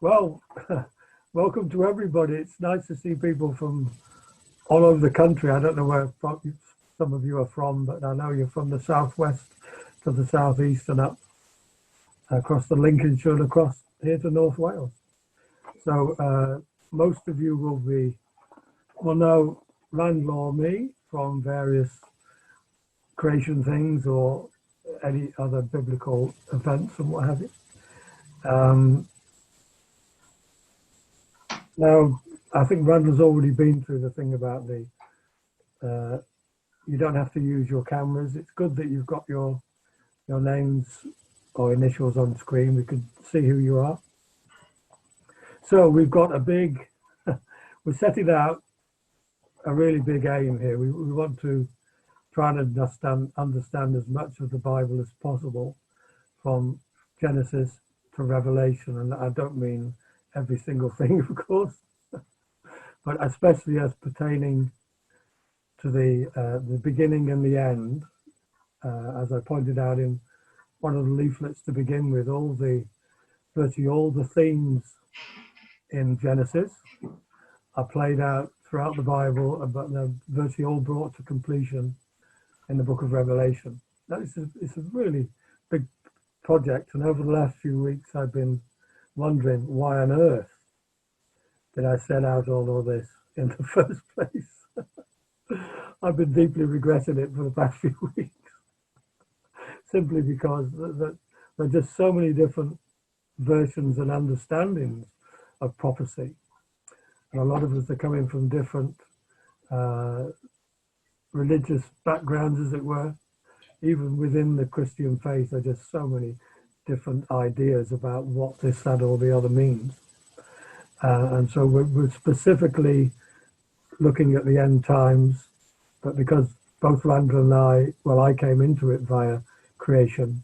Well, welcome to everybody. It's nice to see people from all over the country. I don't know where some of you are from, but I know you're from the southwest to the southeast and up across the Lincolnshire and across here to North Wales. So most of you will know Randall or me from various creation things or any other biblical events and what have you. Now, I think Randall's already been through the thing about you don't have to use your cameras. It's good that you've got your names or initials on screen. We can see who you are. So we've got we're setting out a really big aim here. We want to try and understand as much of the Bible as possible from Genesis to Revelation. And I don't mean every single thing, of course, but especially as pertaining to the beginning and the end. As I pointed out in one of the leaflets to begin with, virtually all the themes in Genesis are played out throughout the Bible, but they're virtually all brought to completion in the book of Revelation. It's a really big project, and over the last few weeks I've been wondering why on earth did I set out all of this in the first place. I've been deeply regretting it for the past few weeks, simply because there are just so many different versions and understandings of prophecy. And a lot of us are coming from different religious backgrounds, as it were. Even within the Christian faith, there are just so many different ideas about what this, that, or the other means. And so we're specifically looking at the end times, but because both Randall and I came into it via creation.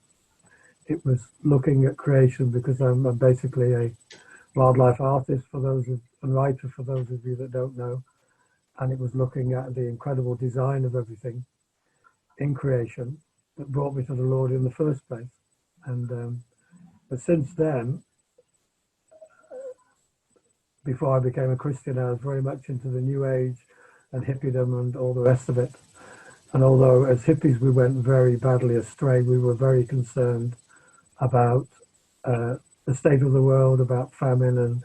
It was looking at creation because I'm basically a wildlife artist and writer for those of you that don't know. And it was looking at the incredible design of everything in creation that brought me to the Lord in the first place. And but since then, before I became a Christian, I was very much into the New Age and hippiedom and all the rest of it. And although as hippies we went very badly astray, we were very concerned about the state of the world, about famine and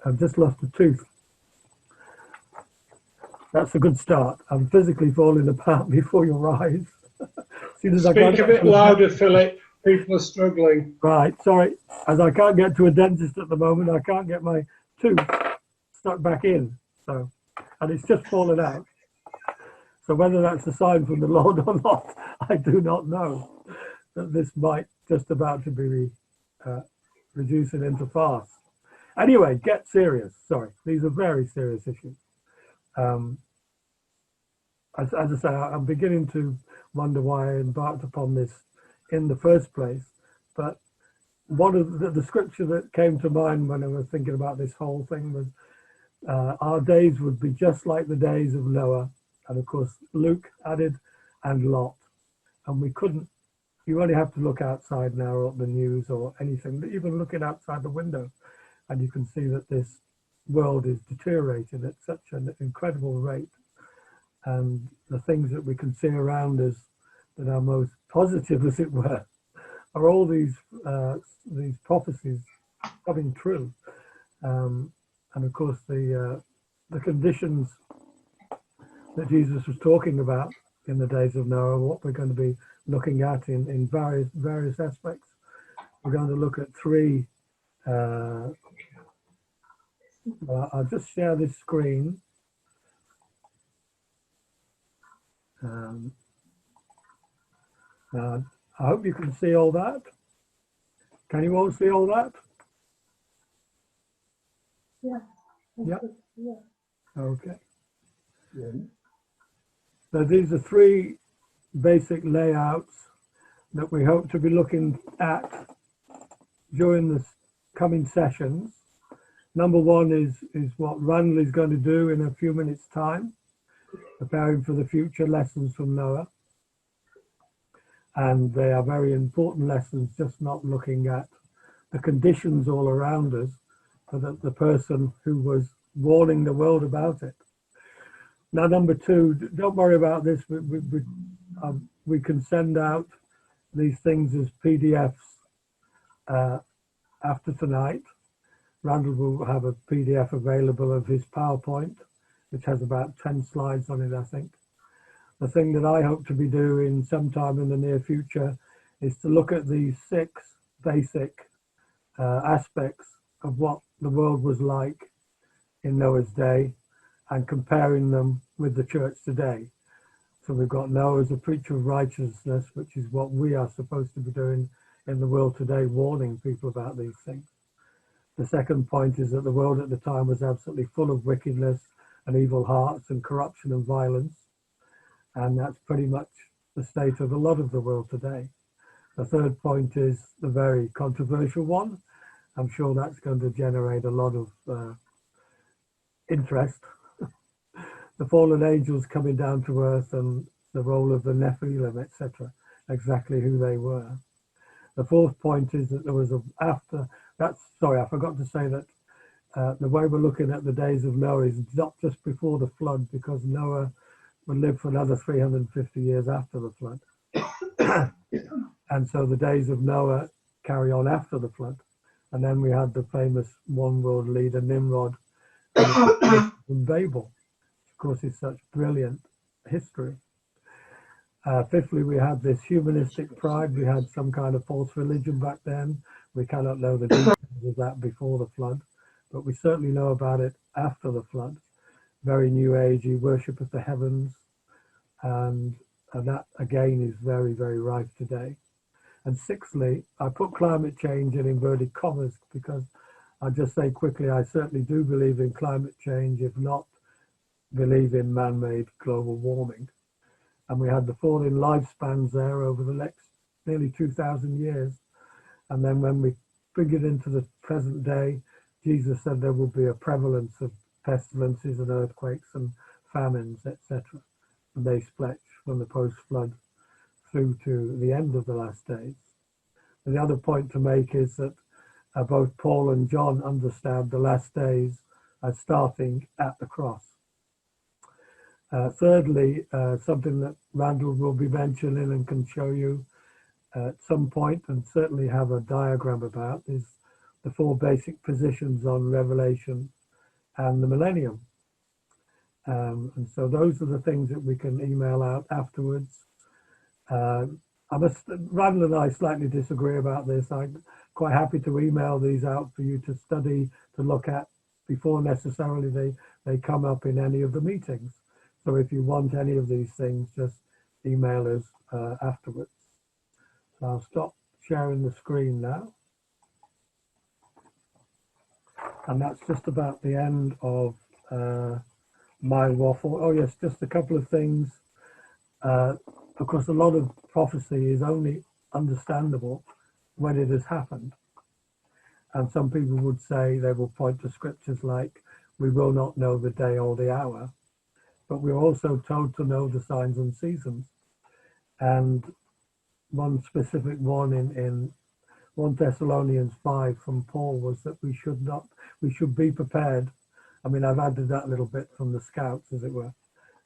I've just lost a tooth. That's a good start. I'm physically falling apart before your eyes. Speak a bit louder, Philip. People are struggling. Right, sorry. As I can't get to a dentist at the moment, I can't get my tooth stuck back in. And it's just fallen out. So whether that's a sign from the Lord or not, I do not know. That this might just about to be reducing into farce. Anyway, get serious. Sorry, these are very serious issues. As I say, I'm beginning to wonder why I embarked upon this in the first place. But one of the scripture that came to mind when I was thinking about this whole thing was our days would be just like the days of Noah. And of course, Luke added, and Lot. And you only have to look outside now or at the news or anything, even looking outside the window, and you can see that this world is deteriorating at such an incredible rate. And the things that we can see around us that are most positive, as it were, are all these prophecies coming true. And of course, the conditions that Jesus was talking about in the days of Noah, what we're going to be looking at in various aspects. We're going to look at three. I'll just share this screen. I hope you can see all that. Can you all see all that? Yeah. Yeah. Okay. Yeah. So these are three basic layouts that we hope to be looking at during the coming sessions. Number one is what Randall is going to do in a few minutes' time, preparing for the future lessons from Noah. And they are very important lessons, just not looking at the conditions all around us for the person who was warning the world about it. Now, number two, don't worry about this. We can send out these things as PDFs after tonight. Randall will have a PDF available of his PowerPoint, which has about 10 slides on it, I think. The thing that I hope to be doing sometime in the near future is to look at these 6 basic aspects of what the world was like in Noah's day and comparing them with the church today. So we've got Noah as a preacher of righteousness, which is what we are supposed to be doing in the world today, warning people about these things. The second point is that the world at the time was absolutely full of wickedness and evil hearts and corruption and violence. And that's pretty much the state of a lot of the world today. The third point is the very controversial one. I'm sure that's going to generate a lot of interest. The fallen angels coming down to earth and the role of the Nephilim, etc., exactly who they were. The fourth point is that there was I forgot to say that the way we're looking at the days of Noah is not just before the flood, because Noah would live for another 350 years after the flood. And so the days of Noah carry on after the flood. And then we had the famous one world leader, Nimrod, and Babel. Of course, it's such brilliant history. Fifthly, we had this humanistic pride. We had some kind of false religion back then. We cannot know the details of that before the flood, but we certainly know about it after the flood. Very new agey worship of the heavens, and that again is very, very rife today. And sixthly, I put climate change in inverted commas because I'll just say quickly, I certainly do believe in climate change, if not believe in man-made global warming. And we had the falling lifespans there over the next nearly 2,000 years. And then when we bring it into the present day, Jesus said there will be a prevalence of pestilences and earthquakes and famines, etc. And they stretch from the post-flood through to the end of the last days. And the other point to make is that both Paul and John understand the last days as starting at the cross. Thirdly, something that Randall will be mentioning and can show you at some point, and certainly have a diagram about, is the 4 basic positions on Revelation and the millennium. And so those are the things that we can email out afterwards. Randall and I slightly disagree about this. I'm quite happy to email these out for you to study, to look at before necessarily they come up in any of the meetings. So if you want any of these things, just email us afterwards. So I'll stop sharing the screen now. And that's just about the end of my waffle. Oh yes, just a couple of things. Of course, a lot of prophecy is only understandable when it has happened. And some people would say, they will point to scriptures like, we will not know the day or the hour, but we're also told to know the signs and seasons. And one specific one in 1 Thessalonians 5 from Paul was that we should be prepared. I mean, I've added that little bit from the scouts, as it were,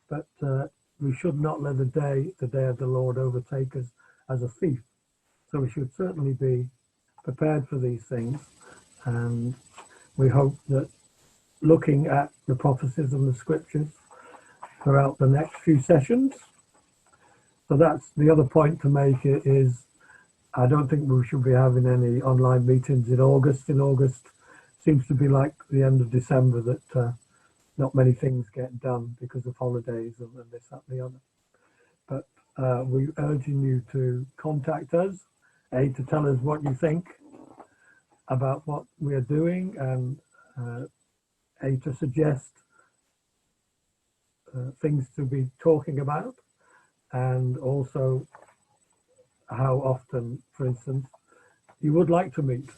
but we should not let the day of the Lord overtake us as a thief. So we should certainly be prepared for these things. And we hope that looking at the prophecies and the scriptures throughout the next few sessions. So that's the other point to make is I don't think we should be having any online meetings in August. In August seems to be like the end of December, that not many things get done because of holidays and this, that, and the other. But we're urging you to contact us, to tell us what you think about what we are doing, and to suggest things to be talking about, and also how often, for instance, you would like to meet.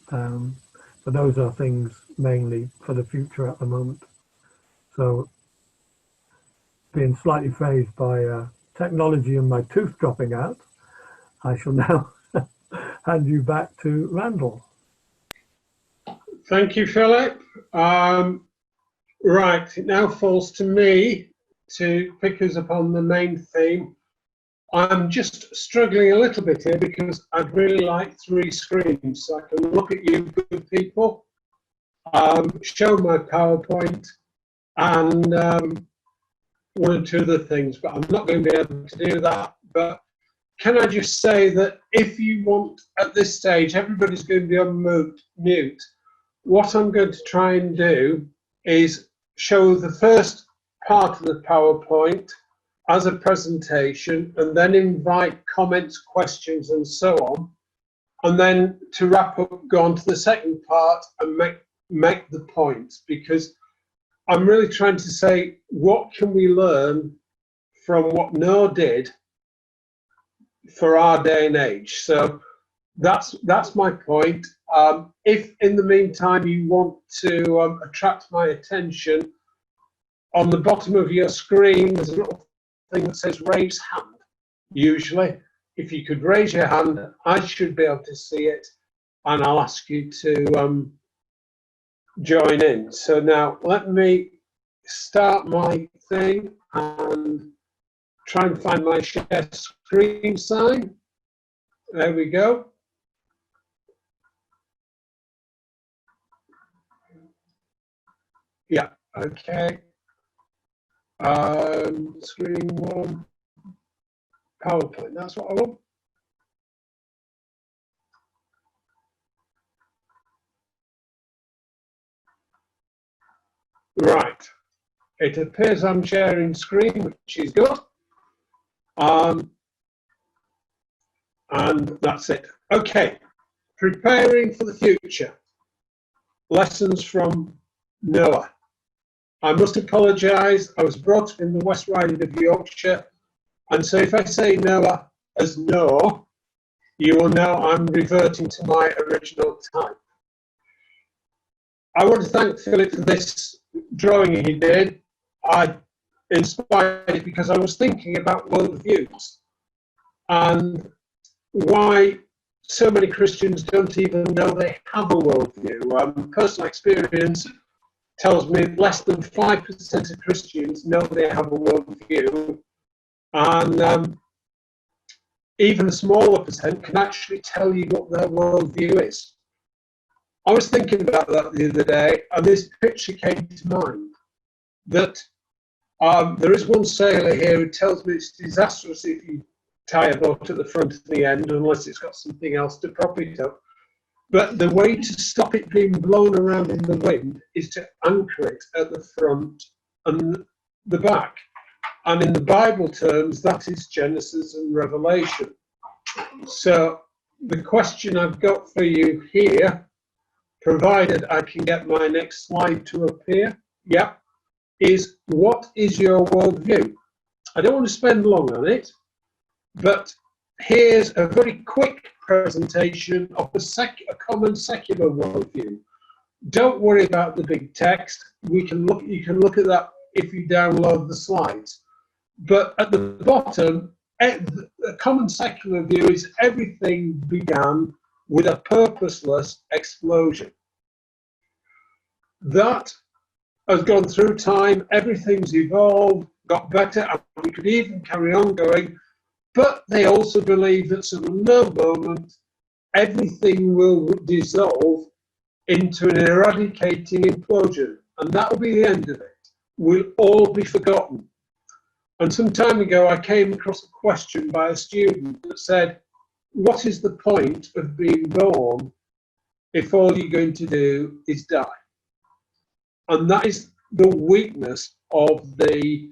But those are things mainly for the future at the moment. So being slightly phased by technology and my tooth dropping out, I shall now hand you back to Randall. Thank you, Philip. Right, it now falls to me to pick us up on the main theme. I'm just struggling a little bit here because I'd really like 3 screens so I can look at you good people, show my PowerPoint, and 1 or 2 other things, but I'm not going to be able to do that. But can I just say that if you want, at this stage, everybody's going to be on mute. What I'm going to try and do is show the first part of the PowerPoint as a presentation, and then invite comments, questions, and so on. And then to wrap up, go on to the second part and make the points, because I'm really trying to say, what can we learn from what Noah did for our day and age? So that's my point. If in the meantime you want to attract my attention, on the bottom of your screen there's a little thing that says raise hand. Usually, if you could raise your hand, I should be able to see it, and I'll ask you to join in. So now let me start my thing and try and find my share screen sign. There we go. Yeah, okay. Screen 1, PowerPoint, that's what I want. Right, it appears I'm sharing screen, which is good. And that's it. Okay, preparing for the future. Lessons from Noah. I must apologise, I was brought up in the West Riding of Yorkshire, and so if I say Noah as no, you will know I'm reverting to my original type. I want to thank Philip for this drawing he did. I inspired it because I was thinking about worldviews and why so many Christians don't even know they have a worldview. Personal experience tells me less than 5% of Christians know they have a worldview, and even a smaller percent can actually tell you what their worldview is. I was thinking about that the other day, and this picture came to mind, that there is one sailor here who tells me it's disastrous if you tie a boat at the front and the end, unless it's got something else to prop it up. But the way to stop it being blown around in the wind is to anchor it at the front and the back. And in the Bible terms, that is Genesis and Revelation. So the question I've got for you here, provided I can get my next slide to appear, is what is your worldview? I don't want to spend long on it, but here's a very quick presentation of a common secular worldview. Don't worry about the big text. You can look at that if you download the slides. But at the bottom, a common secular view is everything began with a purposeless explosion. That has gone through time, everything's evolved, got better, and we could even carry on going. But they also believe that at no moment everything will dissolve into an eradicating implosion, and that will be the end of it. We'll all be forgotten. And some time ago, I came across a question by a student that said, what is the point of being born if all you're going to do is die? And that is the weakness of the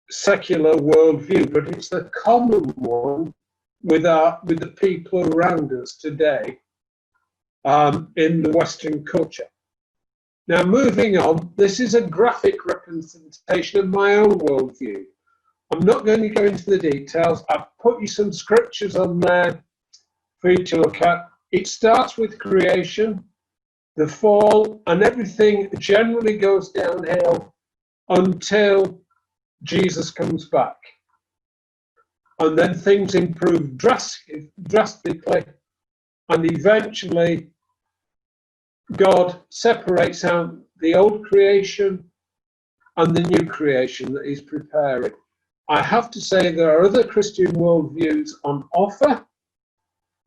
secular worldview, but it's the common one with the people around us today in the Western culture. Now, moving on, this is a graphic representation of my own worldview. I'm not going to go into the details. I've put you some scriptures on there for you to look at. It starts with creation, the fall, and everything generally goes downhill until Jesus comes back. And then things improve drastically, and eventually God separates out the old creation and the new creation that he's preparing. I have to say there are other Christian worldviews on offer,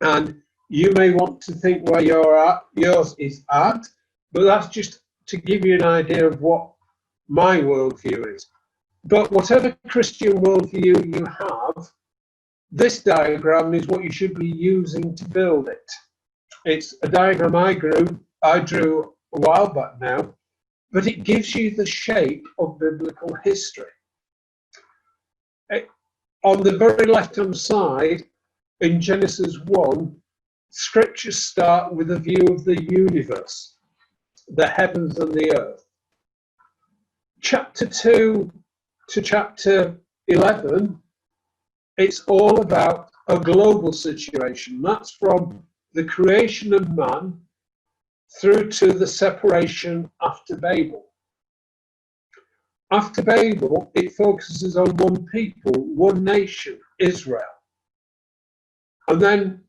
and you may want to think where yours is at, but that's just to give you an idea of what my worldview is. But whatever Christian worldview you have, this diagram is what you should be using to build it. It's a diagram I drew a while back now, but it gives you the shape of biblical history. On the very left-hand side, in Genesis 1, scriptures start with a view of the universe, the heavens and the earth. Chapter 2 to chapter 11, it's all about a global situation. That's from the creation of man through to the separation after Babel. After Babel, it focuses on one people, one nation, Israel. And then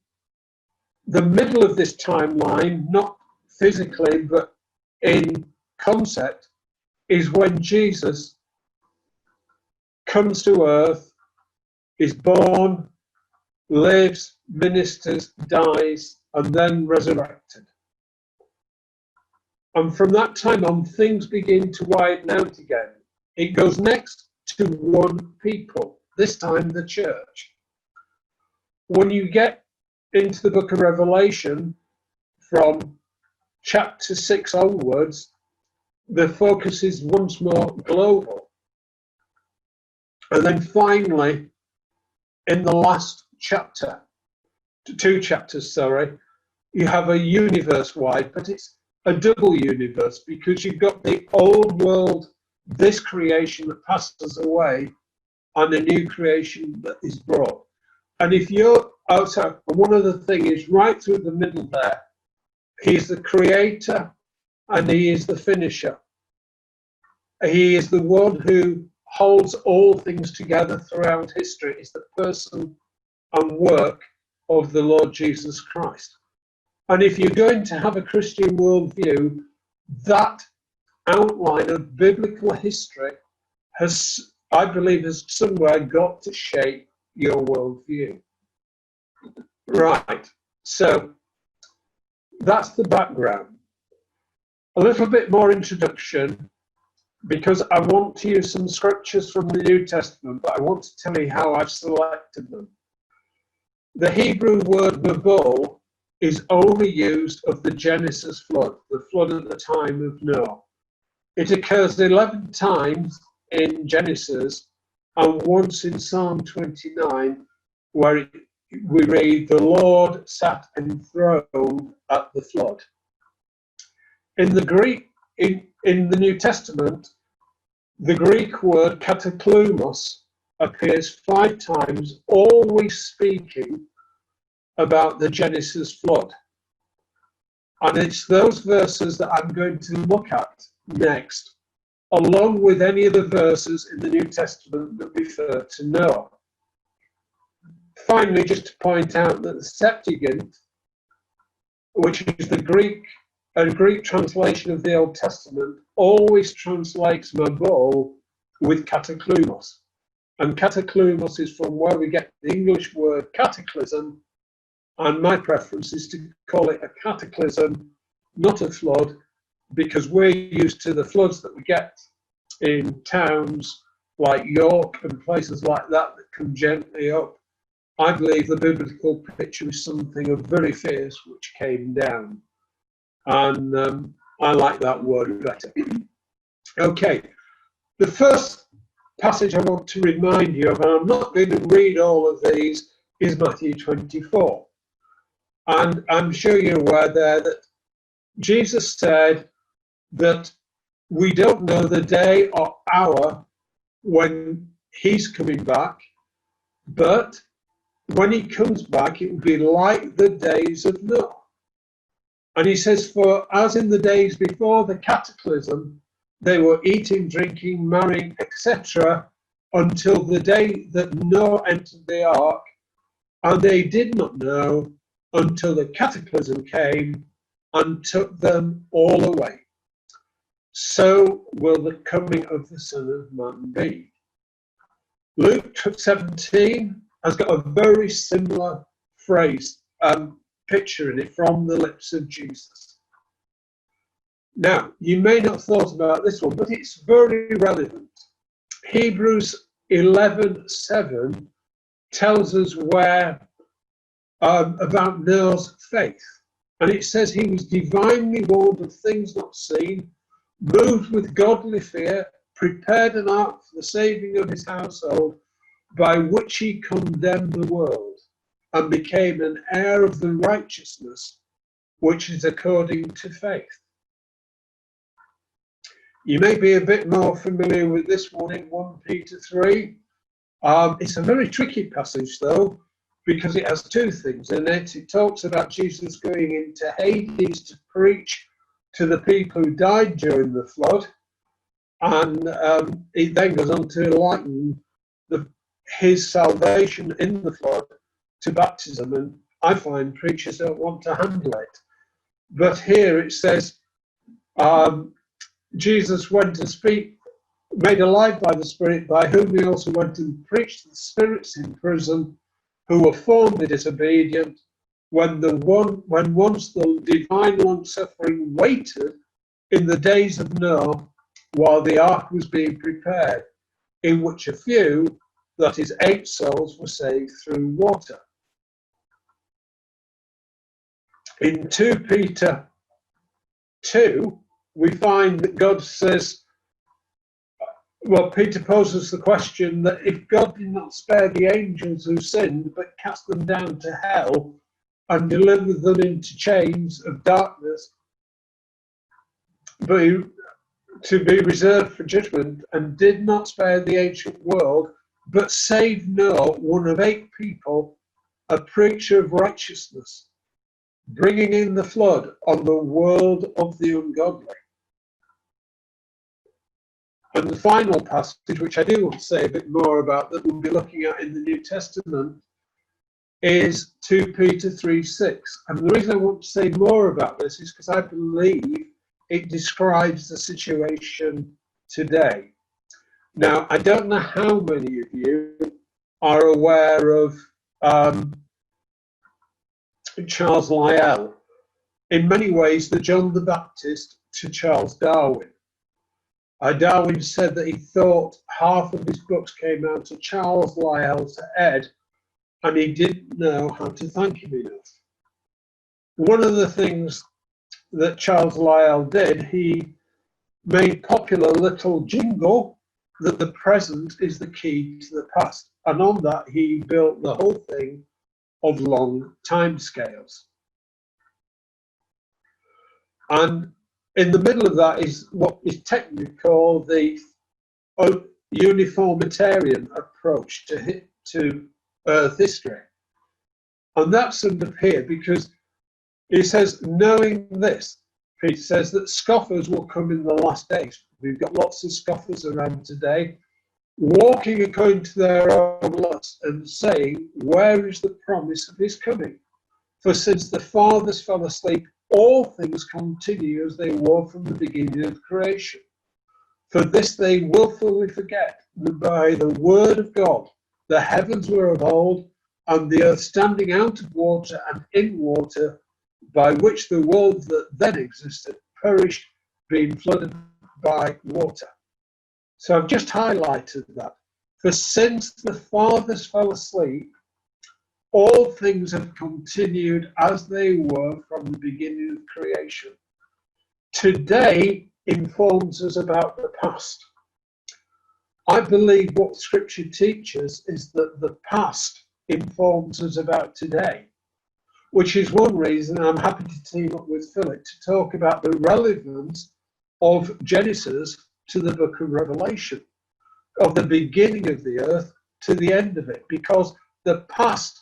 the middle of this timeline, not physically, but in concept, is when Jesus comes to earth, is born, lives, ministers, dies, and then resurrected. And from that time on, things begin to widen out again. It goes next to one people, this time the church. When you get into the book of Revelation, from chapter 6 onwards, the focus is once more global. And then finally, in the last chapter, 2 chapters, sorry, you have a universe-wide, but it's a double universe, because you've got the old world, this creation that passes away, and a new creation that is brought. And if you're outside, one other thing is right through the middle there, he's the creator and he is the finisher. He is the one who holds all things together throughout history. It's the person and work of the Lord Jesus Christ. And if you're going to have a Christian worldview, that outline of biblical history has, I believe, has somewhere got to shape your worldview. Right, so that's the background. A little bit more introduction, because I want to use some scriptures from the New Testament, but I want to tell you how I've selected them. The Hebrew word Babel is only used of the Genesis flood, the flood at the time of Noah. It occurs 11 times in Genesis and once in Psalm 29, where we read, the Lord sat enthroned at the flood. In the Greek, in the New Testament, the Greek word kataklumos appears 5 times, always speaking about the Genesis flood. And it's those verses that I'm going to look at next, along with any of the verses in the New Testament that refer to Noah. Finally, just to point out that the Septuagint, which is a Greek translation of the Old Testament, always translates Mabul with kataklumos. And kataklumos is from where we get the English word cataclysm, and my preference is to call it a cataclysm, not a flood, because we're used to the floods that we get in towns like York and places like that come gently up. I believe the biblical picture is something of very fierce which came down. And I like that word better. Okay, the first passage I want to remind you of, and I'm not going to read all of these, is Matthew 24. And I'm sure you're aware there that Jesus said that we don't know the day or hour when he's coming back, but when he comes back, it will be like the days of Noah. And he says, for as in the days before the cataclysm, they were eating, drinking, marrying, etc., until the day that Noah entered the ark, and they did not know until the cataclysm came and took them all away. So will the coming of the Son of Man be. Luke 17 has got a very similar phrase, picture in it from the lips of Jesus. Now, you may not have thought about this one, but it's very relevant. Hebrews 11:7 tells us about Noah's faith. And it says he was divinely warned of things not seen, moved with godly fear, prepared an ark for the saving of his household, by which he condemned the world and became an heir of the righteousness which is according to faith. You may be a bit more familiar with this one in 1 Peter 3. It's a very tricky passage though, because it has two things in it. It talks about Jesus going into Hades to preach to the people who died during the flood, and it then goes on to liken his salvation in the flood to baptism, and I find preachers don't want to handle it. But here it says, Jesus went to speak, made alive by the Spirit, by whom he also went and preached to the spirits in prison, who were formerly disobedient, when once the divine long-suffering waited in the days of Noah, while the ark was being prepared, in which a few, that is 8 souls, were saved through water. In 2 Peter 2, we find that God says, well, Peter poses the question that if God did not spare the angels who sinned, but cast them down to hell and delivered them into chains of darkness, but to be reserved for judgment, and did not spare the ancient world, but saved Noah, one of 8 people, a preacher of righteousness, bringing in the flood on the world of the ungodly. And the final passage, which I do want to say a bit more about, that we'll be looking at in the New Testament, is 2 Peter 3:6. And the reason I want to say more about this is because I believe it describes the situation today. Now, I don't know how many of you are aware of Charles Lyell. In many ways, the John the Baptist to Charles Darwin. Darwin said that he thought half of his books came out of Charles Lyell's head, and he didn't know how to thank him enough. One of the things that Charles Lyell did, he made popular a little jingle that the present is the key to the past. And on that, he built the whole thing of long time scales. And in the middle of that is what is technically called the uniformitarian approach to Earth history. And that's under here because he says, knowing this, he says that scoffers will come in the last days. We've got lots of scoffers around today, walking according to their own lusts and saying, where is the promise of his coming? For since the fathers fell asleep, all things continue as they were from the beginning of creation. For this they willfully forget that by the word of God the heavens were of old, and the earth standing out of water and in water, by which the world that then existed perished, being flooded by water. So I've just highlighted that. For since the fathers fell asleep, all things have continued as they were from the beginning of creation. Today informs us about the past. I believe what Scripture teaches is that the past informs us about today, which is one reason I'm happy to team up with Philip to talk about the relevance of Genesis to the book of Revelation, of the beginning of the earth to the end of it, because the past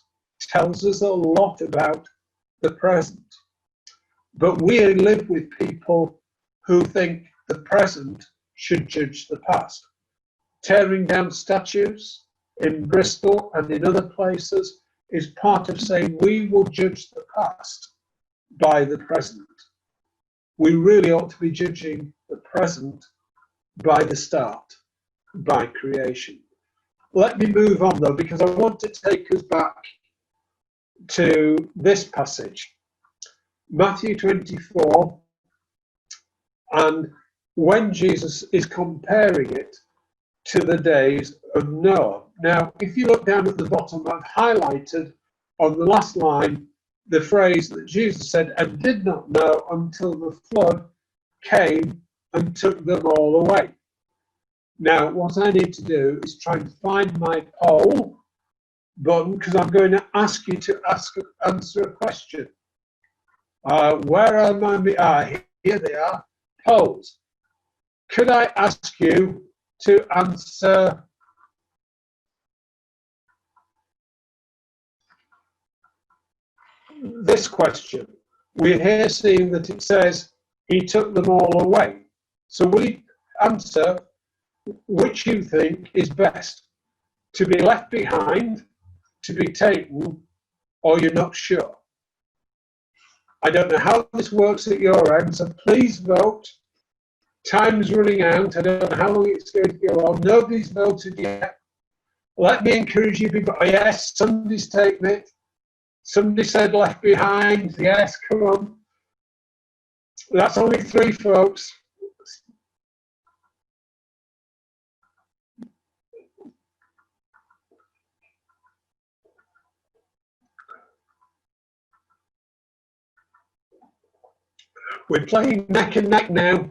tells us a lot about the present. But we live with people who think the present should judge the past. Tearing down statues in Bristol and in other places is part of saying we will judge the past by the present. we really ought to be judging the present by the start, by creation. Let me move on though, because I want to take us back to this passage, Matthew 24, and when Jesus is comparing it to the days of Noah. Now, if you look down at the bottom, I've highlighted on the last line the phrase that Jesus said, and did not know until the flood came and took them all away. Now, what I need to do is try and find my poll button, because I'm going to ask you to answer a question. Where are my... here they are, polls. Could I ask you to answer this question? We're here seeing that it says he took them all away. So will you answer which you think is best? To be left behind, to be taken, or you're not sure? I don't know how this works at your end, so please vote. Time's running out. I don't know how long it's going to go on. Nobody's voted yet. Let me encourage you people. Oh, yes, somebody's taken it. Somebody said left behind. Yes, come on. That's only 3 folks. We're playing neck and neck now.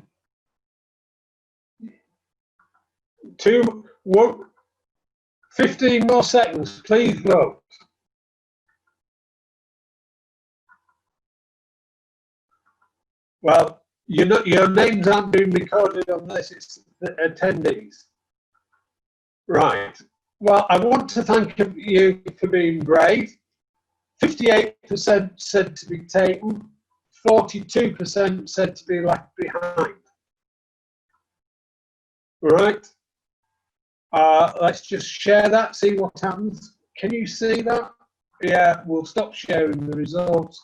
2, 1, 15 more seconds. Please vote. Well, your names aren't being recorded on this. It's the attendees. Right. Well, I want to thank you for being brave. 58% said to be taken. 42% said to be left behind. Right. Let's just share that, see what happens. Can you see that? Yeah, we'll stop sharing the results.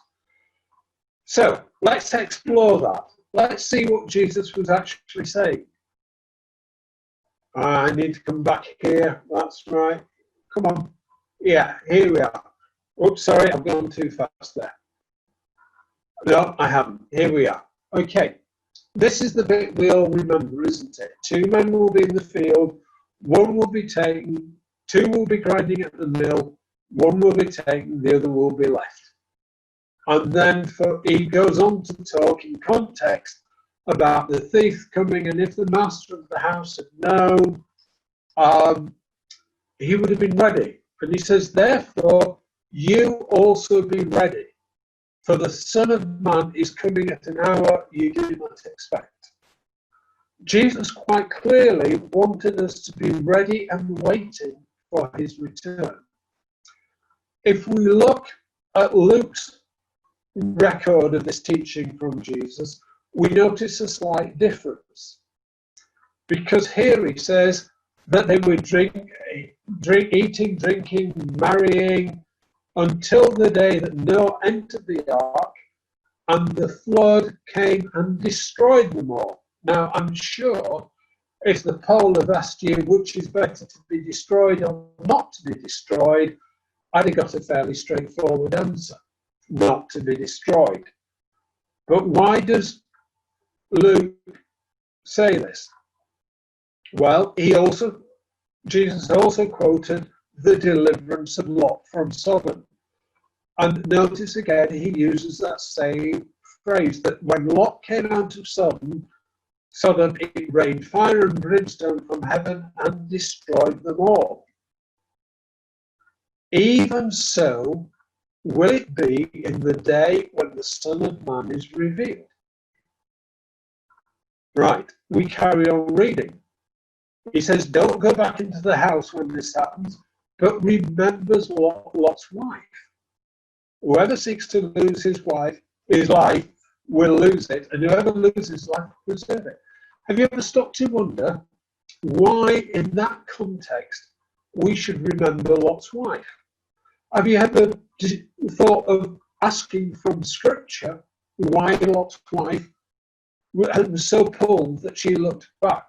So let's explore that. Let's see what Jesus was actually saying. I need to come back here. That's right. Come on. Yeah, here we are. Oops, sorry, I've gone too fast there. No, I haven't. Here we are. Okay. This is the bit we all remember, isn't it? 2 men will be in the field. 1 will be taken. 2 will be grinding at the mill. 1 will be taken. The other will be left. And then he goes on to talk in context about the thief coming, and if the master of the house had known, he would have been ready. And he says, therefore, you also be ready, for the Son of Man is coming at an hour you do not expect. Jesus quite clearly wanted us to be ready and waiting for his return. If we look at Luke's record of this teaching from Jesus, we notice a slight difference. Because here he says that they were eating, drinking, marrying, until the day that Noah entered the ark and the flood came and destroyed them all. Now, I'm sure if the poll had asked you which is better to be destroyed or not to be destroyed, I'd have got a fairly straightforward answer: not to be destroyed. But why does Luke say this? Well, Jesus also quoted the deliverance of Lot from Sodom. And notice again, he uses that same phrase, that when Lot came out of Sodom, it rained fire and brimstone from heaven and destroyed them all. Even so will it be in the day when the Son of Man is revealed. Right, we carry on reading. He says, don't go back into the house when this happens, but remembers Lot's wife. Whoever seeks to lose his life will lose it, and whoever loses life will preserve it. Have you ever stopped to wonder why, in that context, we should remember Lot's wife? Have you ever thought of asking from Scripture why Lot's wife and was so pulled that she looked back.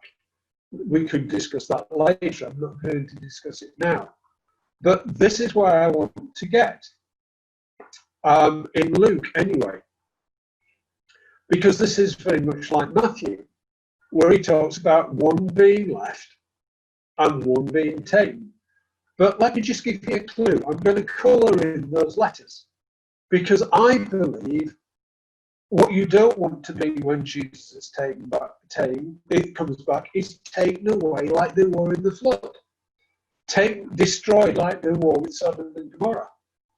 We could discuss that later. I'm not going to discuss it now. But this is where I want to get, in Luke anyway, because this is very much like Matthew, where he talks about one being left and one being taken. But let me just give you a clue. I'm going to colour in those letters, because I believe what you don't want to be when Jesus is it comes back, is taken away like they were in the flood. Destroyed like they were with Sodom and Gomorrah.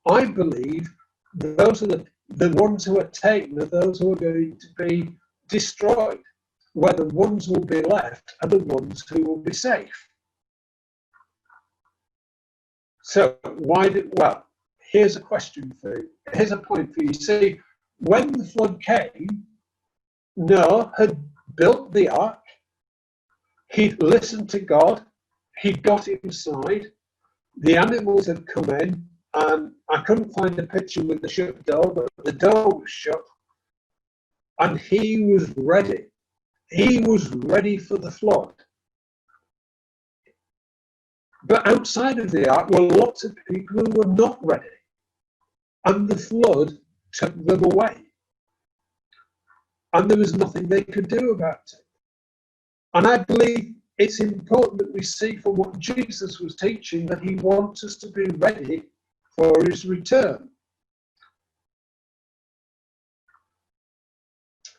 I believe those are the ones who are taken are those who are going to be destroyed, where the ones who will be left are the ones who will be safe. So well, here's a question for you. Here's a point for you. See, when the flood came, Noah had built the ark. He'd listened to God. He got inside. The animals had come in, and I couldn't find a picture with the shut door, but the door was shut, and he was ready. He was ready for the flood. But outside of the ark were lots of people who were not ready, and the flood took them away. And there was nothing they could do about it. And I believe it's important that we see from what Jesus was teaching that he wants us to be ready for his return.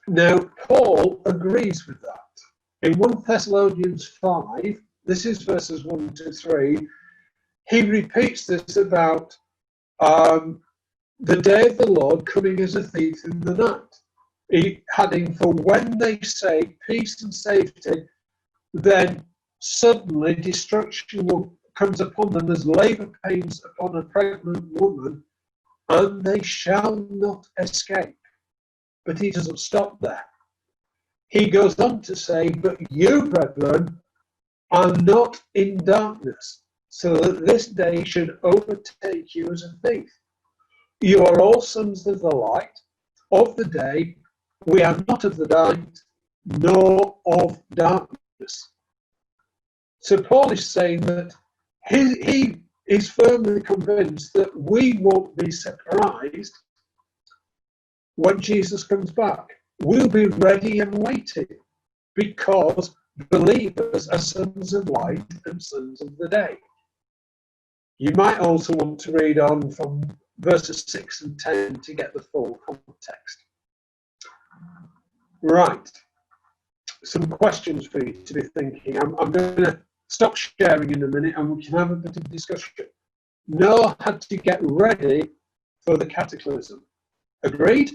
Now, Paul agrees with that. In 1 Thessalonians 5, this is verses 1 to 3, he repeats this about the day of the Lord coming as a thief in the night. Adding, for when they say peace and safety, then suddenly destruction comes upon them as labour pains upon a pregnant woman, and they shall not escape. But he doesn't stop there. He goes on to say, but you, brethren, are not in darkness, so that this day should overtake you as a thief. You are all sons of the light, of the day. We are not of the night, nor of darkness. So Paul is saying that he is firmly convinced that we won't be surprised when Jesus comes back. We'll be ready and waiting, because believers are sons of light and sons of the day. You might also want to read on from verses 6 and 10 to get the full context. Right. Some questions for you to be thinking. I'm going to stop sharing in a minute and we can have a bit of discussion. Noah had to get ready for the cataclysm. Agreed?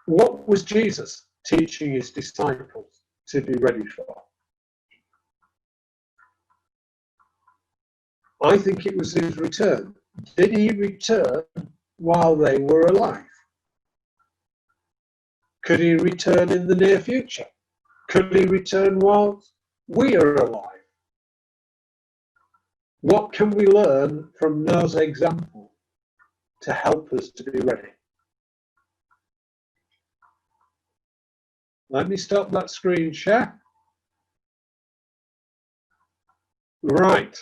What was Jesus teaching his disciples to be ready for? I think it was his return. Did he return while they were alive? Could he return in the near future? Could he return while we are alive? What can we learn from Noah's example to help us to be ready? Let me stop that screen share. Right.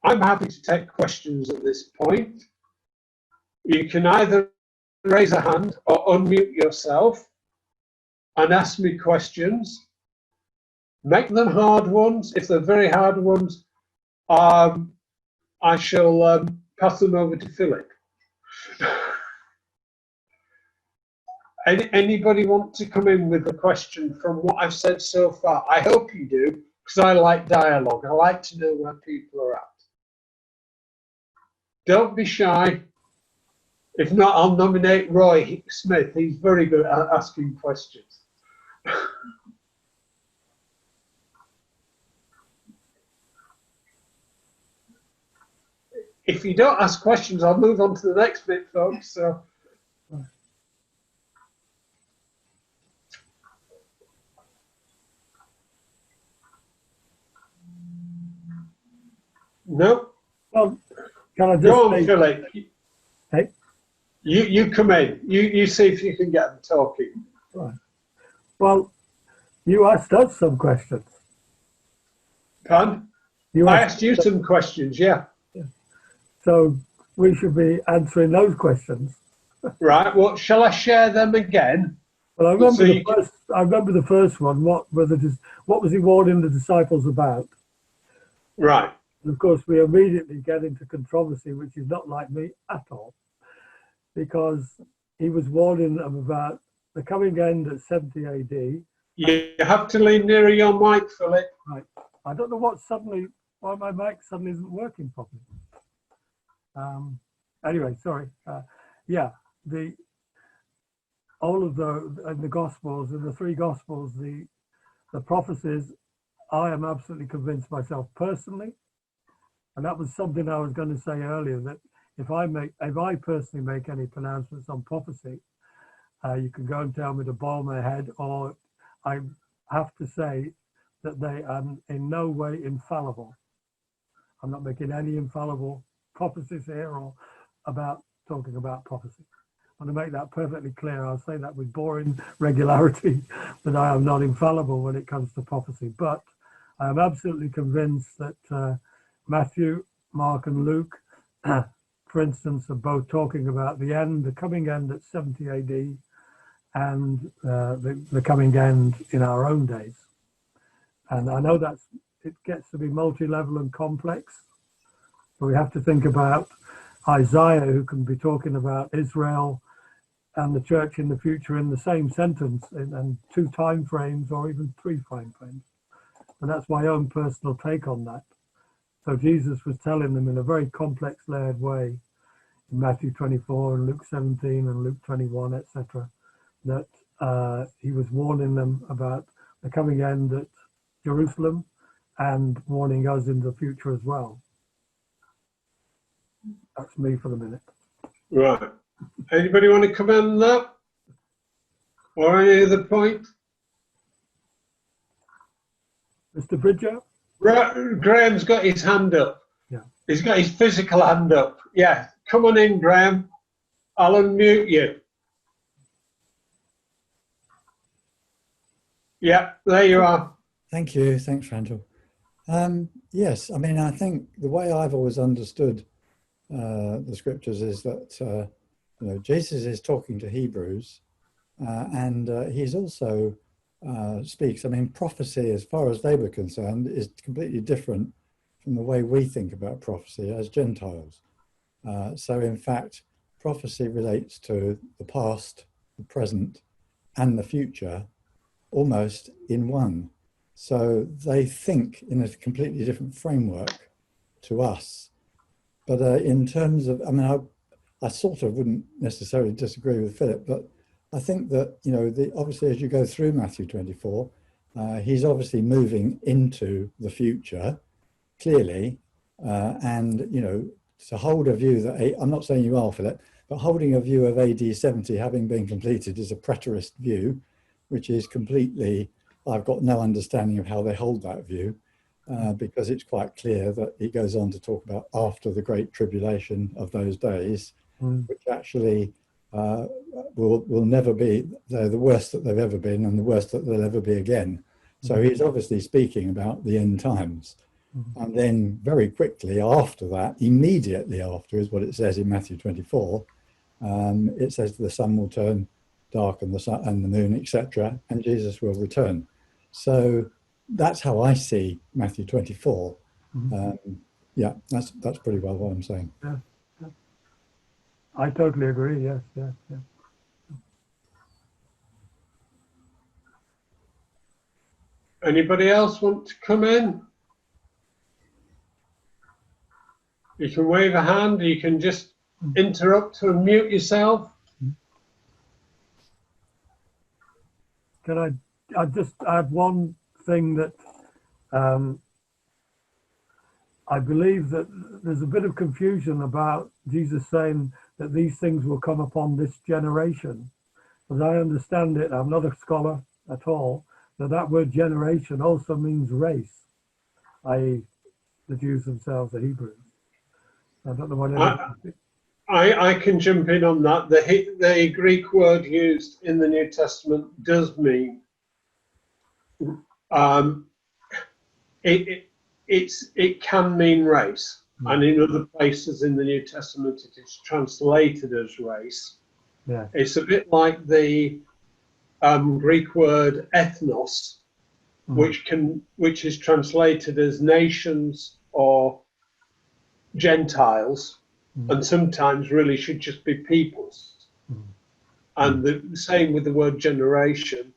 I'm happy to take questions at this point. You can either raise a hand or unmute yourself and ask me questions. Make them hard ones. If they're very hard ones, I shall pass them over to Philip. Anybody want to come in with a question from what I've said so far? I hope you do, because I like dialogue. I like to know where people are at. Don't be shy. If not, I'll nominate Roy Smith. He's very good at asking questions. If you don't ask questions, I'll move on to the next bit, folks. So. No. Well, can I just go on, say, Philip? hey, You come in. You see if you can get them talking. Right. Well, you asked us some questions. Pardon? You I asked, asked you some questions, yeah. so we should be answering those questions. Right, well, shall I share them again? Well, I remember So the you can- first. I remember the first one. What was he warning the disciples about? Right, And of course, we immediately get into controversy, which is not like me at all, because he was warning them about the coming end at 70 AD. you have to lean nearer your mic, Philip. Right. I don't know why my mic suddenly isn't working properly. Anyway, sorry. Yeah, all of the Gospels, in the three Gospels, the prophecies, I am absolutely convinced myself personally, and that was something I was going to say earlier, that if I personally make any pronouncements on prophecy, you can go and tell me to boil my head, or I have to say that they are in no way infallible. I'm not making any infallible prophecies here or talking about prophecy. I want to make that perfectly clear. I'll say that with boring regularity, that I am not infallible when it comes to prophecy. But I am absolutely convinced that Matthew, Mark, and Luke, for instance, are both talking about the coming end at 70 AD, and the coming end in our own days. And I know it gets to be multi-level and complex, but we have to think about Isaiah, who can be talking about Israel and the church in the future in the same sentence, and two time frames or even three time frames. And that's my own personal take on that. So Jesus was telling them in a very complex, layered way in Matthew 24 and Luke 17 and Luke 21, etc., that he was warning them about the coming end at Jerusalem and warning us in the future as well. That's me for the minute. Right. Anybody want to comment on that? Or any other point? Mr. Bridger? Graham's got his hand up. Yeah. He's got his physical hand up. Yeah. Come on in, Graham. I'll unmute you. Yeah, there you are. Thank you. Thanks, Randall. Yes, I mean, I think the way I've always understood the scriptures is that Jesus is talking to Hebrews, and he's also speaks. I mean, prophecy, as far as they were concerned, is completely different from the way we think about prophecy as Gentiles. So, in fact, prophecy relates to the past, the present, and the future, almost in one. So they think in a completely different framework to us. But in terms of, I mean, I sort of wouldn't necessarily disagree with Philip, but I think that, obviously as you go through Matthew 24, he's obviously moving into the future, clearly, and, to hold a view that, I'm not saying you are, Philip, but holding a view of AD 70 having been completed is a preterist view, which is completely, I've got no understanding of how they hold that view, because it's quite clear that he goes on to talk about after the great tribulation of those days, which actually will never be, they're the worst that they've ever been and the worst that they'll ever be again. So he's obviously speaking about the end times. And then very quickly after that, immediately after is what it says in Matthew 24, it says the sun will turn dark and the sun and the moon, etc., and Jesus will return. So that's how I see Matthew 24. Yeah, that's pretty well what I'm saying. Yeah. I totally agree. Yes. Anybody else want to come in? You can wave a hand, or you can just interrupt and mute yourself. Can I just add one thing that I believe that there's a bit of confusion about Jesus saying that these things will come upon this generation. As I understand it, I'm not a scholar at all, that word generation also means race, i.e. the Jews themselves, the Hebrews. I don't know what I can jump in on that. The Greek word used in the New Testament does mean it can mean race, and in other places in the New Testament it is translated as race. Yeah. It's a bit like the Greek word ethnos, which is translated as nations or Gentiles, and sometimes really should just be peoples. And the same with the word generation.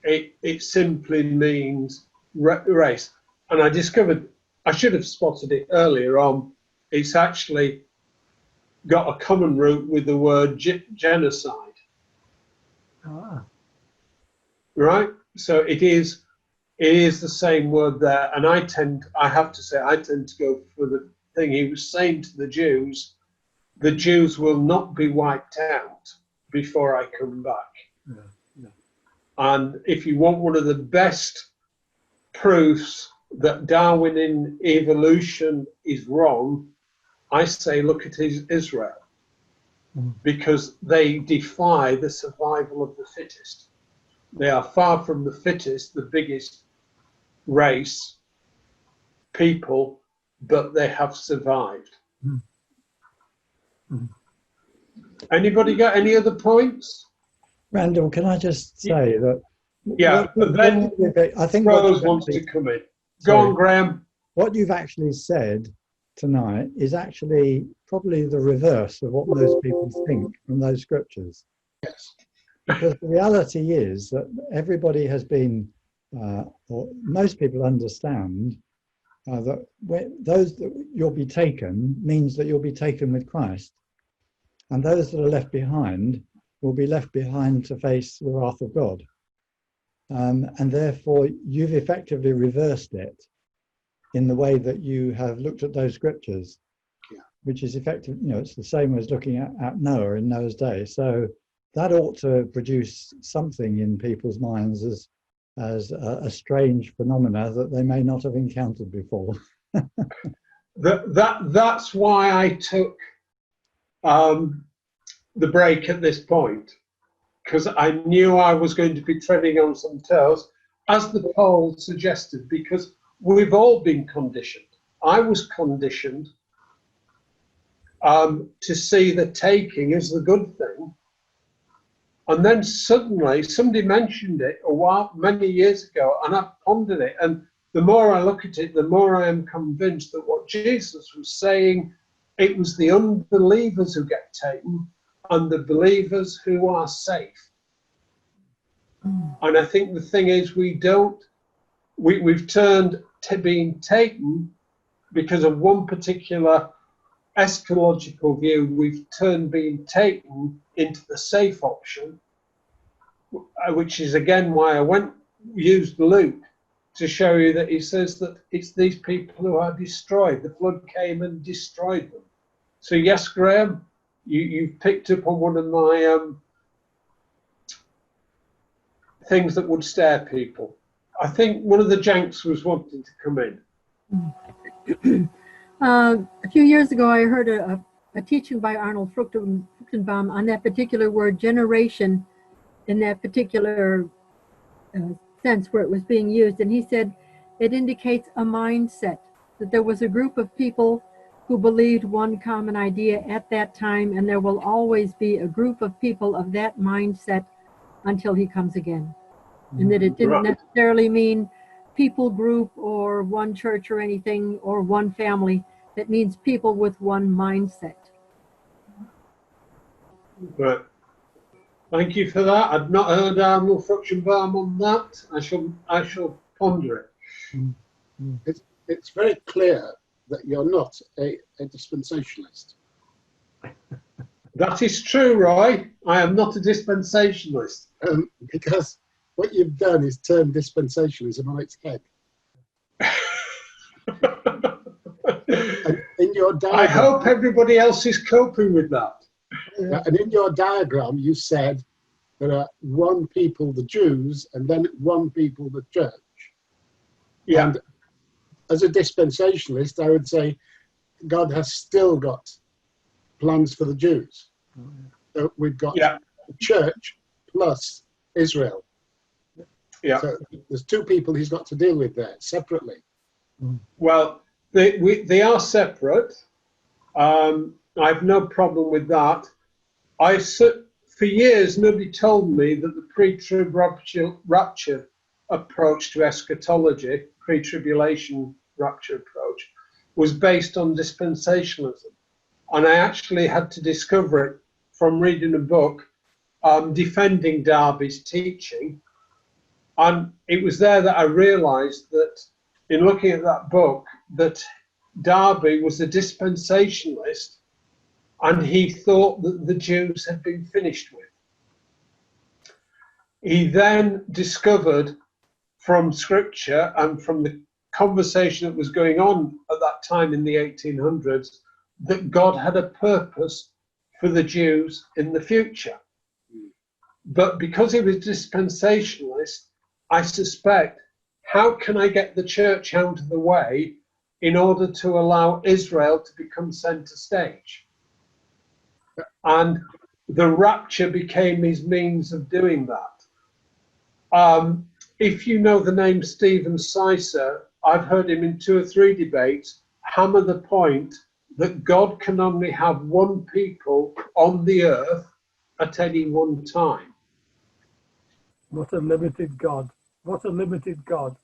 It simply means race. And I discovered, I should have spotted it earlier on, it's actually got a common root with the word genocide. Ah. Right? So it is the same word there. And I tend to go for the thing he was saying to the Jews will not be wiped out before I come back. Yeah. And if you want one of the best proofs that Darwin in evolution is wrong, I say look at Israel, because they defy the survival of the fittest. They are far from the fittest, the biggest race, people, but they have survived. Anybody got any other points? Randall, can I just say that? Yeah, but then I think Rose wants to come in. Go on, Graham. What you've actually said tonight is actually probably the reverse of what most people think from those scriptures. Yes. Because the reality is that everybody has been, or most people understand that those that you'll be taken means that you'll be taken with Christ. And those that are left behind will be left behind to face the wrath of God. And therefore, you've effectively reversed it in the way that you have looked at those scriptures, which is effective. It's the same as looking at Noah in Noah's day. So that ought to produce something in people's minds as a strange phenomena that they may not have encountered before. That's why I took the break at this point, because I knew I was going to be treading on some toes, as the poll suggested, because we've all been conditioned. I was conditioned to see the taking as the good thing. And then suddenly somebody mentioned it many years ago, and I pondered it. And the more I look at it, the more I am convinced that what Jesus was saying, it was the unbelievers who get taken and the believers who are safe. And I think the thing is, we've turned to being taken because of one particular eschatological view. We've turned being taken into the safe option, which is again why I used Luke to show you that he says that it's these people who are destroyed. The flood came and destroyed them. So yes, Graham, you've picked up on one of my things that would scare people. I think one of the Janks was wanting to come in. A few years ago, I heard a teaching by Arnold Fruchtenbaum on that particular word, generation, in that particular sense where it was being used. And he said it indicates a mindset, that there was a group of people who believed one common idea at that time, and there will always be a group of people of that mindset until he comes again. And that it didn't necessarily mean people group or one church or anything or one family. That means people with one mindset. Right. Thank you for that. I've not heard Arnold Fruchtenbaum on that. I shall ponder it. It's very clear that you're not a dispensationalist. That is true, Roy. I am not a dispensationalist. Because what you've done is turn dispensationalism on its head. And in your diagram, I hope everybody else is coping with that. And in your diagram, you said there are one people, the Jews, and then one people, the church. Yeah. And as a dispensationalist, I would say God has still got plans for the Jews. So we've got Yeah. the church plus Israel. Yeah. So there's two people he's got to deal with there separately. Well, they are separate. I have no problem with that. For years, nobody told me that the pre-trib rapture approach to eschatology, pre-tribulation rapture approach, was based on dispensationalism. And I actually had to discover it from reading a book defending Darby's teaching. And it was there that I realized that in looking at that book, that Darby was a dispensationalist and he thought that the Jews had been finished with. He then discovered from scripture and from the conversation that was going on at that time in the 1800s that God had a purpose for the Jews in the future. But because he was dispensationalist, I suspect, how can I get the church out of the way in order to allow Israel to become center stage? And the rapture became his means of doing that. If you know the name Stephen Sicer, I've heard him in 2 or 3 debates hammer the point that God can only have one people on the earth at any one time. What a limited God. What a limited God.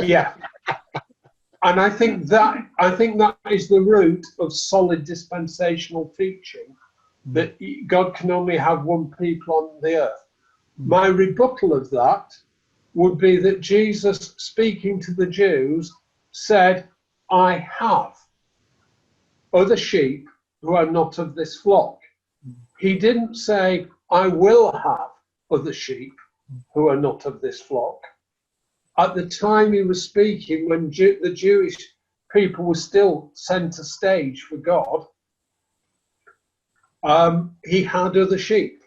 Yeah. And I think that is the root of solid dispensational teaching, that God can only have one people on the earth. My rebuttal of that would be that Jesus, speaking to the Jews, said, I have other sheep who are not of this flock. He didn't say, I will have other sheep who are not of this flock. At the time he was speaking, when the Jewish people were still center stage for God, he had other sheep.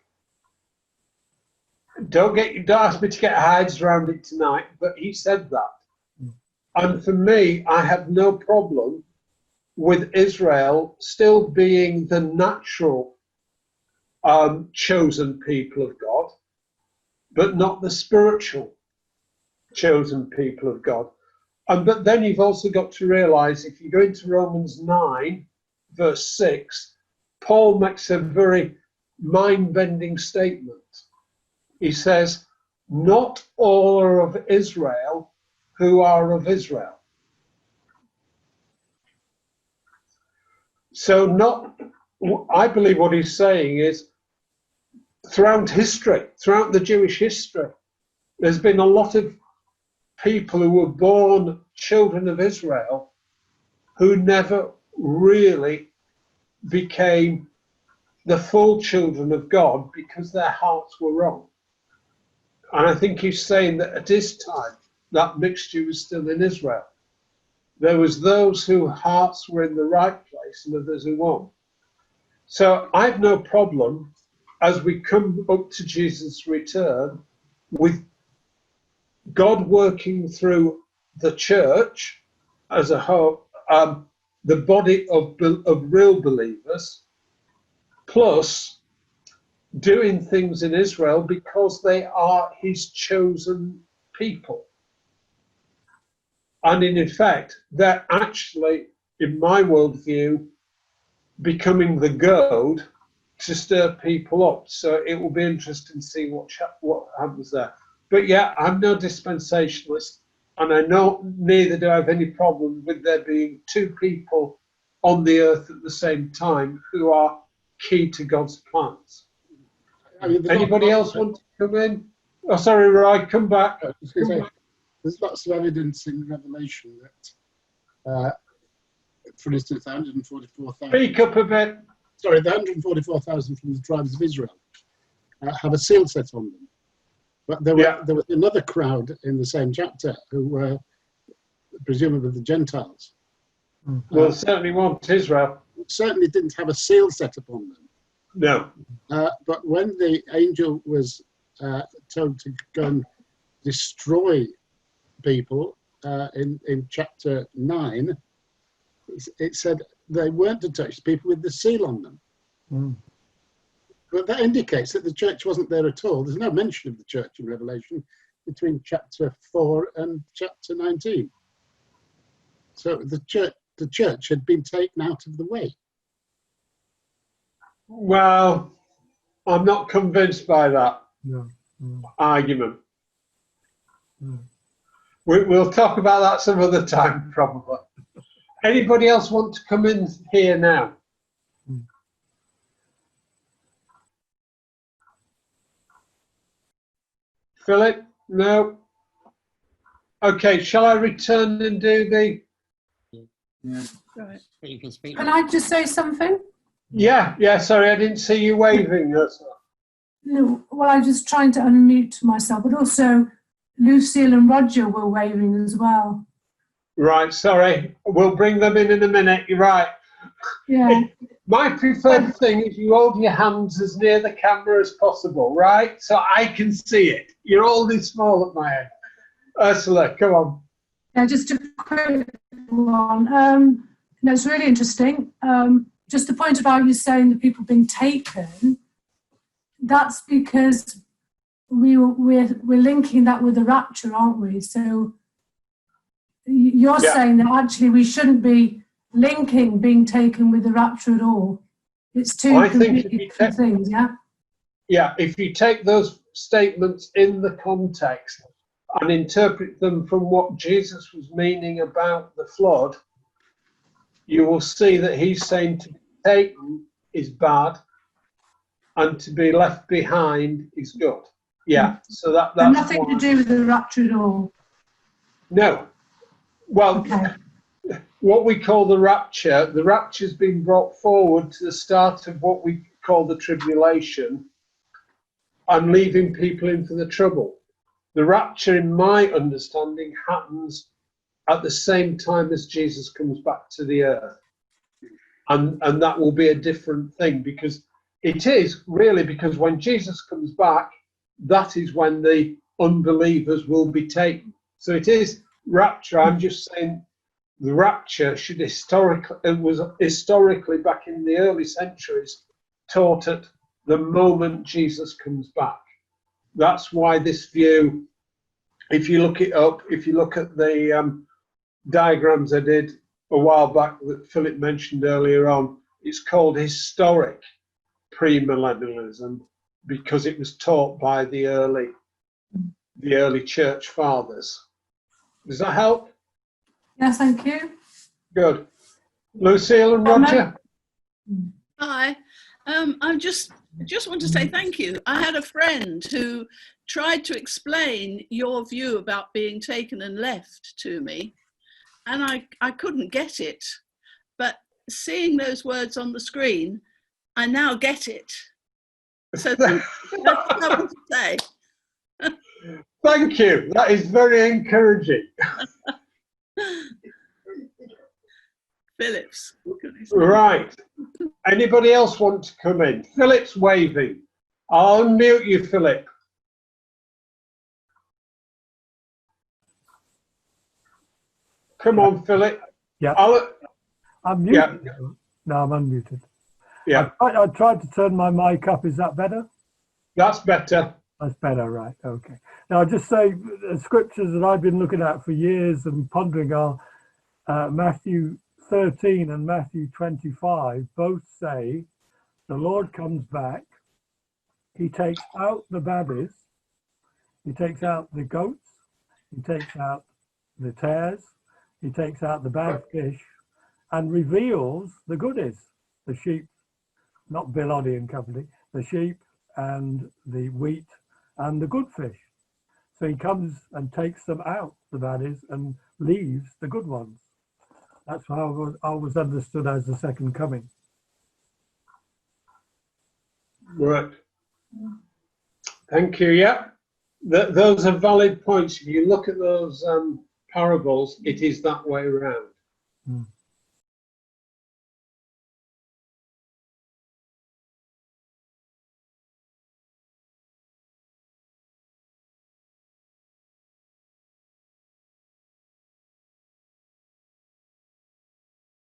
Don't ask me to get heads around it tonight, but he said that. And for me, I have no problem with Israel still being the natural chosen people of God, but not the spiritual chosen people of God. But then you've also got to realize, if you go into Romans 9, verse 6, Paul makes a very mind-bending statement. He says, not all are of Israel who are of Israel. So I believe what he's saying is, throughout history, throughout the Jewish history, there's been a lot of people who were born children of Israel who never really became the full children of God because their hearts were wrong. And I think he's saying that at his time, that mixture was still in Israel. There was those whose hearts were in the right place and others who weren't. So I have no problem, as we come up to Jesus' return, with God working through the church as a whole, the body of real believers, plus doing things in Israel because they are his chosen people. And in effect, they're actually, in my worldview, becoming the goad to stir people up. So it will be interesting to see what happens there. But yeah, I'm no dispensationalist, and I know neither do I have any problem with there being two people on the earth at the same time who are key to God's plans. I mean, Anybody else want to come in? Oh, sorry, Roy, come back. There's lots of evidence in Revelation that, for instance, the 144,000. Speak up a bit. Sorry, the 144,000 from the tribes of Israel have a seal set on them. But there was another crowd in the same chapter who were presumably the Gentiles. Well, certainly weren't Israel. Certainly didn't have a seal set upon them. No. But when the angel was told to go and destroy people in chapter 9, it said they weren't to touch people with the seal on them. Mm. But that indicates that the church wasn't there at all. There's no mention of the church in Revelation between chapter 4 and chapter 19. So the church had been taken out of the way. Well, I'm not convinced by that No. Mm. argument. Mm. We'll talk about that some other time, probably. Anybody else want to come in here now? Mm. Philip? No? Okay, shall I return and do the... Right. You can speak. Can I just say something? Yeah, sorry, I didn't see you waving. No, well, I was just trying to unmute myself, but also Lucille and Roger were waving as well. Right, sorry. We'll bring them in a minute. You're right. Yeah. My preferred thing is you hold your hands as near the camera as possible, right? So I can see it. You're all this small at my head. Ursula, come on. Yeah, just a quick one. No, it's really interesting. Just the point about you saying the people being taken, that's because we're linking that with the rapture, aren't we? So you're saying that actually we shouldn't be linking being taken with the rapture at all. It's two completely different things, yeah? Yeah, if you take those statements in the context and interpret them from what Jesus was meaning about the flood, you will see that he's saying to be taken is bad and to be left behind is good. Yeah, so that's nothing to do with the rapture at all. No. Well, okay. What we call the rapture's been brought forward to the start of what we call the tribulation and leaving people in for the trouble. The rapture, in my understanding, happens at the same time as Jesus comes back to the earth. And that will be a different thing, because it is really, because when Jesus comes back, that is when the unbelievers will be taken. So it is rapture. I'm just saying the rapture was historically back in the early centuries taught at the moment Jesus comes back. That's why this view, if you look it up, if you look at the diagrams I did a while back that Philip mentioned earlier on, it's called historic premillennialism because it was taught by the early church fathers. Does that help? Yes, thank you. Good. Lucille and Roger? Hi. I just want to say thank you. I had a friend who tried to explain your view about being taken and left to me, and I couldn't get it. But seeing those words on the screen, I now get it. So that's what I want to say. Thank you. That is very encouraging. Phillips. Right. Anybody else want to come in? Philip's waving. I'll unmute you, Philip. Come on, Philip. Yeah. I'm muted. Yeah. No, I'm unmuted. Yeah. I tried to turn my mic up. Is that better? That's better. That's better, right. Okay. Now, I'll just say the scriptures that I've been looking at for years and pondering are Matthew 13 and Matthew 25 both say the Lord comes back, he takes out the baddies, he takes out the goats, he takes out the tares, he takes out the bad fish and reveals the goodies, the sheep, not Bill Oddie and company, the sheep and the wheat and the good fish. So he comes and takes them out, the baddies, and leaves the good ones. That's how I was understood as the second coming. Right. Thank you. Yeah. Those are valid points. If you look at those parables, it is that way around. Mm.